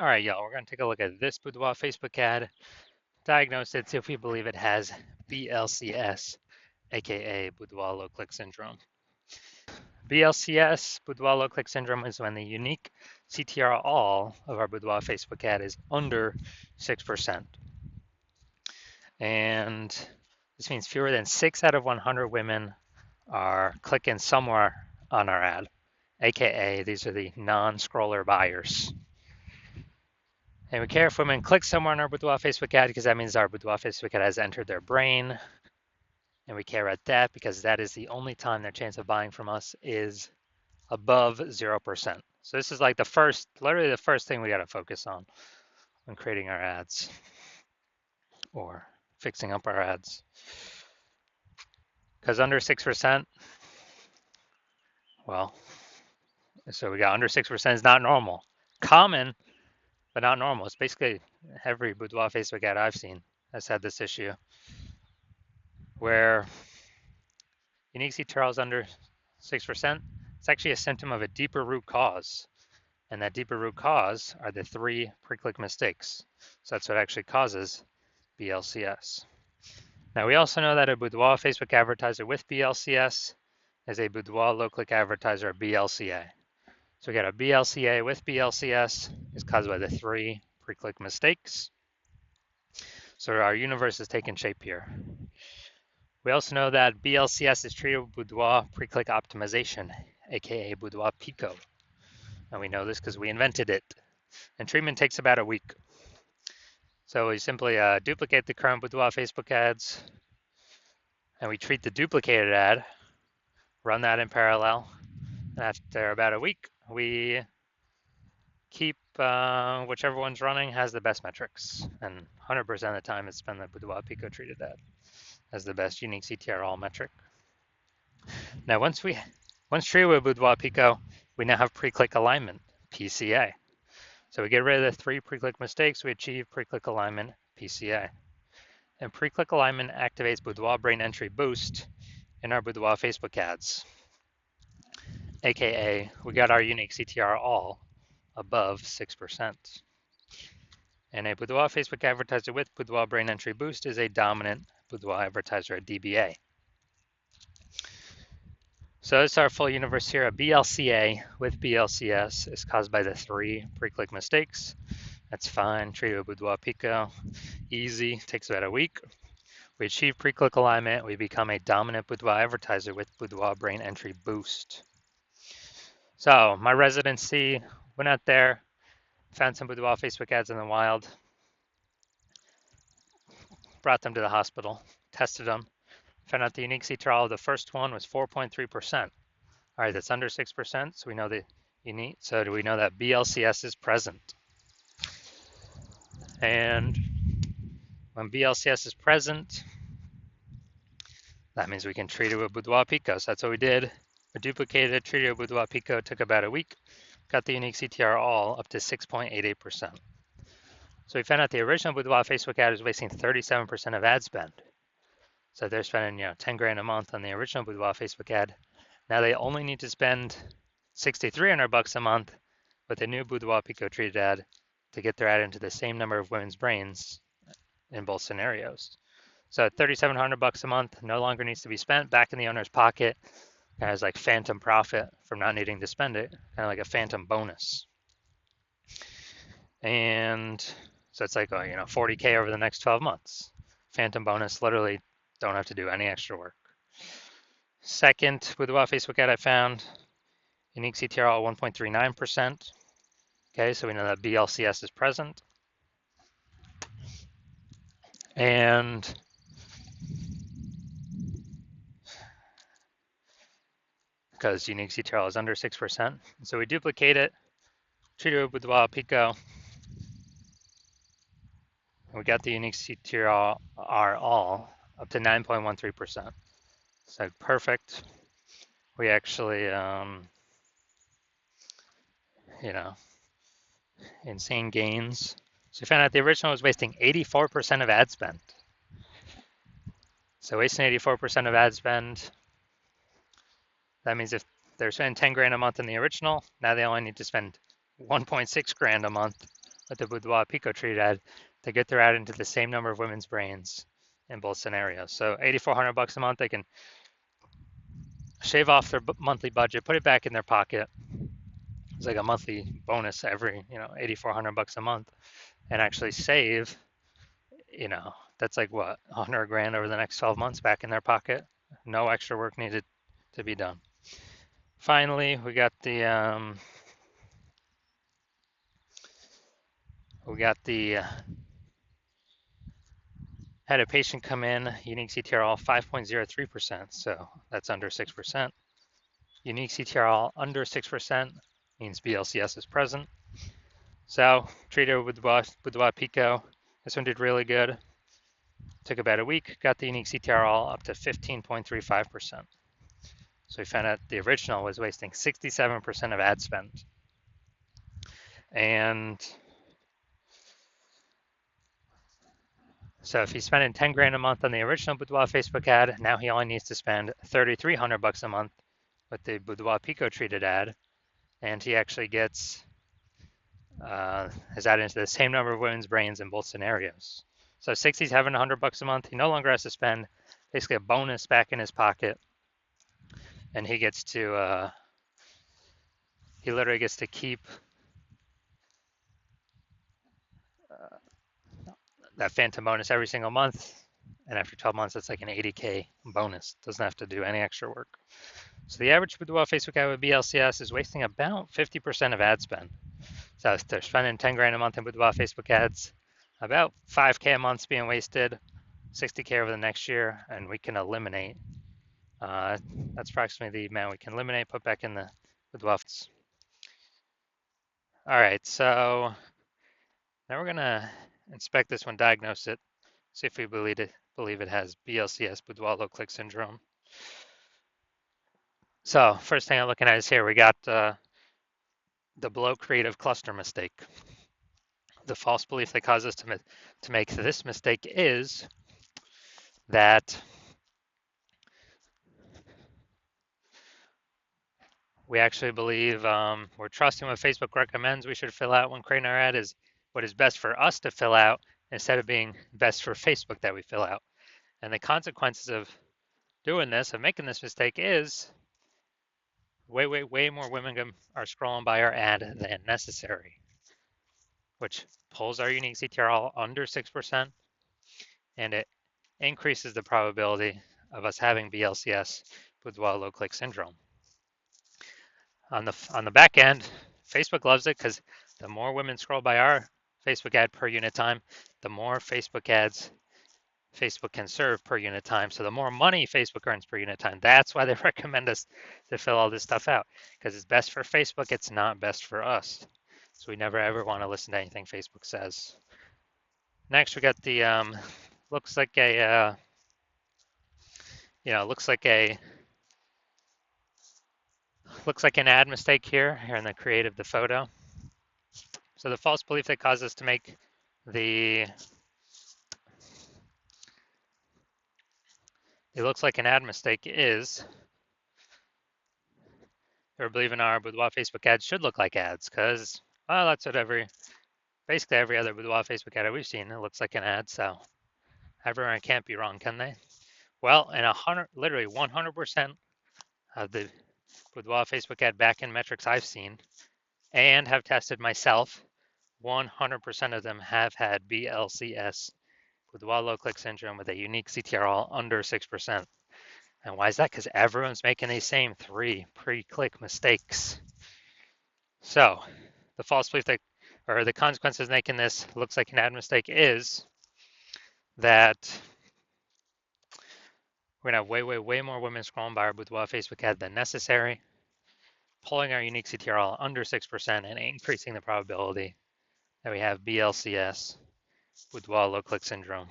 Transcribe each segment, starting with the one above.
All right, y'all, we're going to take a look at this Boudoir Facebook ad, diagnose it, see if we believe it has BLCS, aka Boudoir low click syndrome. BLCS, Boudoir low click syndrome, is when the unique CTR all of our Boudoir Facebook ad is under 6%. And this means fewer than 6 out of 100 women are clicking somewhere on our ad, aka these are the non-scroller buyers. And we care if women click somewhere on our Boudoir Facebook ad because that means our Boudoir Facebook ad has entered their brain. And we care about that because that is the only time their chance of buying from us is above 0%. So this is like literally the first thing we got to focus on when creating our ads or fixing up our ads. Because under 6%, well, so we got under 6% is not normal. Common, but not normal. It's basically every Boudoir Facebook ad I've seen has had this issue where unique CTRL is under 6%. It's actually a symptom of a deeper root cause. And that deeper root cause are the 3 pre-click mistakes. So that's what actually causes BLCS. Now we also know that a Boudoir Facebook advertiser with BLCS is a Boudoir low-click advertiser, BLCA. So we got a BLCA with BLCS is caused by the 3 pre-click mistakes. So our universe is taking shape here. We also know that BLCS is treated with Boudoir pre-click optimization, aka Boudoir Pico. And we know this because we invented it. And treatment takes about a week. So we simply duplicate the current Boudoir Facebook ads, and we treat the duplicated ad, run that in parallel, and after about a week, we keep whichever one's running has the best metrics. And 100% of the time, it's been the Boudoir Pico treated ad as the best unique CTR all metric. Now, once treated with Boudoir Pico, we now have pre-click alignment, PCA. So we get rid of the 3 pre-click mistakes, we achieve pre-click alignment, PCA. And pre-click alignment activates Boudoir brain entry boost in our Boudoir Facebook ads, aka we got our unique CTR all above 6%. And a Boudoir Facebook advertiser with Boudoir brain entry boost is a dominant Boudoir advertiser, a DBA. So this is our full universe here. A BLCA with BLCS is caused by the 3 pre-click mistakes. That's fine. Treated with Boudoir Pico. Easy. Takes about a week. We achieve pre-click alignment. We become a dominant Boudoir advertiser with Boudoir brain entry boost. So my residency, went out there, found some Boudoir Facebook ads in the wild, brought them to the hospital, tested them, found out the unique CTR of the first one was 4.3%. All right, that's under 6%, so we know the unique. So do we know that BLCS is present? And when BLCS is present, that means we can treat it with Boudoir Pico. So that's what we did. We duplicated it, treated it with Boudoir Pico, took about a week, got the unique CTR all up to 6.88%. So we found out the original Boudoir Facebook ad was wasting 37% of ad spend. So they're spending, 10 grand a month on the original Boudoir Facebook ad. Now they only need to spend $6,300 a month with the new Boudoir Pico treated ad to get their ad into the same number of women's brains in both scenarios. So $3,700 a month no longer needs to be spent back in the owner's pocket as like phantom profit from not needing to spend it, kind of like a phantom bonus. And so it's like, 40K over the next 12 months. Phantom bonus, literally don't have to do any extra work. Second, Boudoir Facebook ad I found, unique CTR 1.39%. Okay, so we know that BLCS is present. And because unique CTR is under 6%. So we duplicate it, treat it with Boudoir Pico. We got the unique CTR all up to 9.13%. So perfect. We actually, insane gains. So we found out the original was wasting 84% of ad spend. So wasting 84% of ad spend, that means if they're spending 10 grand a month in the original, now they only need to spend 1.6 grand a month with the Boudoir Pico treated ad to get their ad into the same number of women's brains in both scenarios. So $8,400 a month, they can shave off their monthly budget, put it back in their pocket. It's like a monthly bonus every, $8,400 a month, and actually save, that's like what, 100 grand over the next 12 months back in their pocket. No extra work needed to be done. Finally, we got the had a patient come in, unique CTRL 5.03%, so that's under 6%. Unique CTRL under 6% means BLCS is present. So treated with Boudoir Pico. This one did really good. Took about a week, got the unique CTRL up to 15.35%. So we found out the original was wasting 67% of ad spend. And so if he's spending 10 grand a month on the original Boudoir Facebook ad, now he only needs to spend 3,300 bucks a month with the Boudoir Pico treated ad, and he actually gets his ad into the same number of women's brains in both scenarios. So 6,700 bucks a month, he no longer has to spend basically a bonus back in his pocket, and he gets to he literally gets to keep that phantom bonus every single month, and after 12 months, it's like an 80K bonus. Doesn't have to do any extra work. So the average Boudoir Facebook ad with BLCS is wasting about 50% of ad spend. So if they're spending 10 grand a month in Boudoir Facebook ads, about 5K a month's being wasted, 60K over the next year, and we can eliminate. That's approximately the amount we can eliminate, put back in the Boudoir. All right, so now we're gonna inspect this one, diagnose it, see if we believe it has BLCS, Boudoir low click syndrome. So first thing I'm looking at is here, we got the below creative cluster mistake. The false belief that causes us to make this mistake is that we actually believe we're trusting what Facebook recommends we should fill out when creating our ad is what is best for us to fill out instead of being best for Facebook that we fill out. And the consequences of doing this, of making this mistake, is way more women are scrolling by our ad than necessary, which pulls our unique CTRL under 6%, and it increases the probability of us having BLCS, Boudoir low click syndrome. On the back end, Facebook loves it because the more women scroll by our Facebook ad per unit time, the more Facebook ads Facebook can serve per unit time. So the more money Facebook earns per unit time. That's why they recommend us to fill all this stuff out, because it's best for Facebook. It's not best for us. So we never ever want to listen to anything Facebook says. Next, we got the looks like an ad mistake here in the create of the photo. So the false belief that causes us to make it looks like an ad mistake is we're believing our Boudoir Facebook ads should look like ads, because, well, that's what basically every other Boudoir Facebook ad we've seen, it looks like an ad, so everyone can't be wrong, can they? Well, in literally 100% of the Boudoir Facebook ad backend metrics I've seen and have tested myself, 100% of them have had BLCS, Boudoir low click syndrome, with a unique CTRL under 6%. And why is that? Because everyone's making these same 3 pre-click mistakes. So the false belief or the consequences of making this looks like an ad mistake is that we're gonna have way more women scrolling by our Boudoir Facebook ad than necessary, pulling our unique CTRL under 6% and increasing the probability that we have BLCS, Boudoir low click syndrome.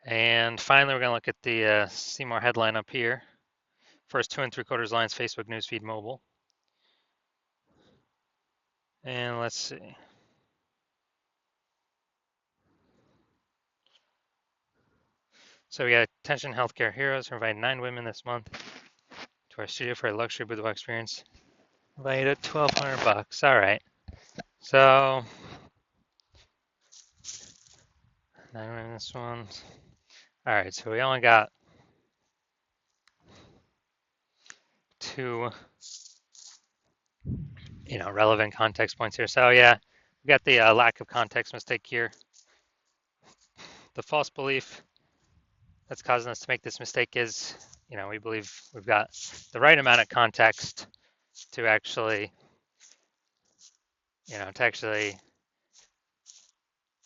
And finally, we're going to look at the Seymour headline up here. First 2 3/4 lines, Facebook newsfeed mobile. And let's see. So we got attention healthcare heroes. We're inviting 9 women this month to our studio for a luxury boudoir experience. Valued at $1,200. All right. So, now we're in this one. All right. So we only got two, relevant context points here. So yeah, we got the lack of context mistake here. The false belief that's causing us to make this mistake is, we believe we've got the right amount of context to actually,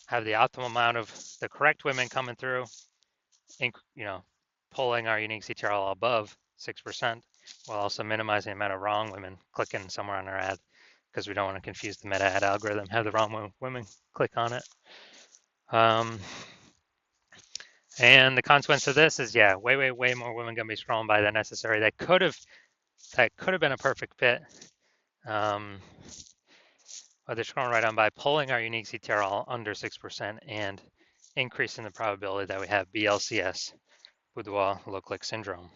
have the optimal amount of the correct women coming through, pulling our unique CTRL above 6%, while also minimizing the amount of wrong women clicking somewhere on our ad, because we don't want to confuse the meta ad algorithm, have the wrong women click on it. And the consequence of this is, yeah, way more women gonna be scrolling by than necessary. That could have been a perfect fit. But they're scrolling right on by, pulling our unique CTRL under 6% and increasing the probability that we have BLCS, Boudoir low click syndrome.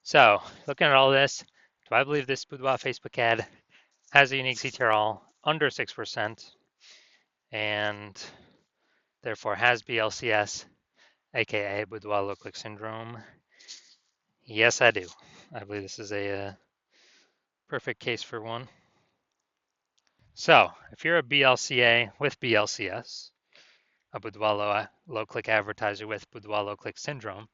So looking at all this, do I believe this Boudoir Facebook ad has a unique CTRL under 6% and therefore has BLCS, aka Boudoir low click syndrome? Yes, I do. I believe this is a perfect case for one. So if you're a BLCA with BLCS, a Boudoir low click advertiser with Boudoir low click syndrome,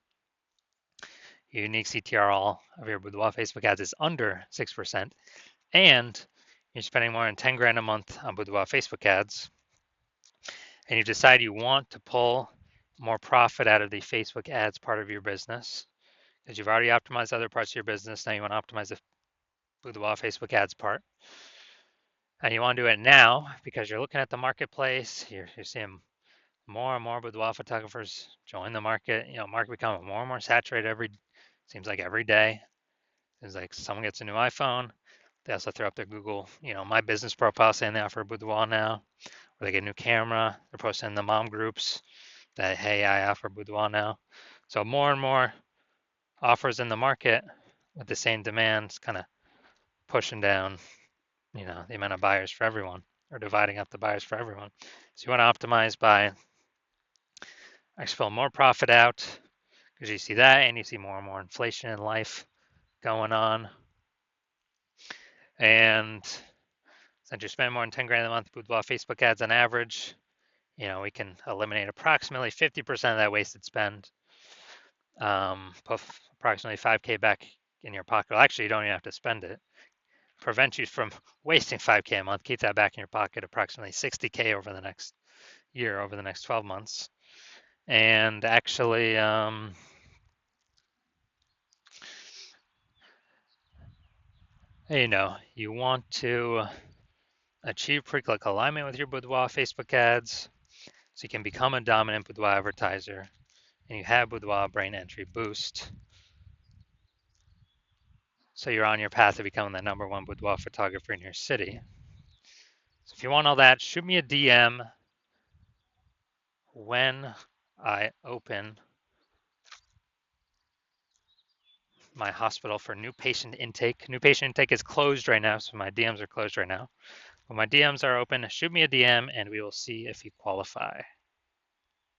your unique CTRL of your Boudoir Facebook ads is under 6%, and you're spending more than 10 grand a month on Boudoir Facebook ads, and you decide you want to pull more profit out of the Facebook ads part of your business, because you've already optimized other parts of your business, now you want to optimize the Boudoir Facebook ads part. And you want to do it now because you're looking at the marketplace, you're seeing more and more boudoir photographers join the market. Market becoming more and more saturated seems like every day. It's like someone gets a new iPhone, they also throw up their Google, my business profile saying they offer boudoir now, or they get a new camera, they're posting in the mom groups that, hey, I offer boudoir now. So more and more offers in the market with the same demands, kind of pushing down, the amount of buyers for everyone, or dividing up the buyers for everyone. So you want to optimize by actually pull more profit out, because you see that, and you see more and more inflation in life going on. And since you spend more than 10 grand a month with Facebook ads on average, we can eliminate approximately 50% of that wasted spend, put approximately 5K back in your pocket. Well, actually, you don't even have to spend it. Prevent you from wasting 5K a month. Keep that back in your pocket, approximately 60K over the next year, over the next 12 months. And actually, you want to achieve pre-click alignment with your Boudoir Facebook ads so you can become a dominant Boudoir advertiser, and you have Boudoir brain entry boost. So you're on your path to becoming the #1 boudoir photographer in your city. So if you want all that, shoot me a DM when I open my hospital for new patient intake. New patient intake is closed right now, so my DMs are closed right now. When my DMs are open, shoot me a DM and we will see if you qualify.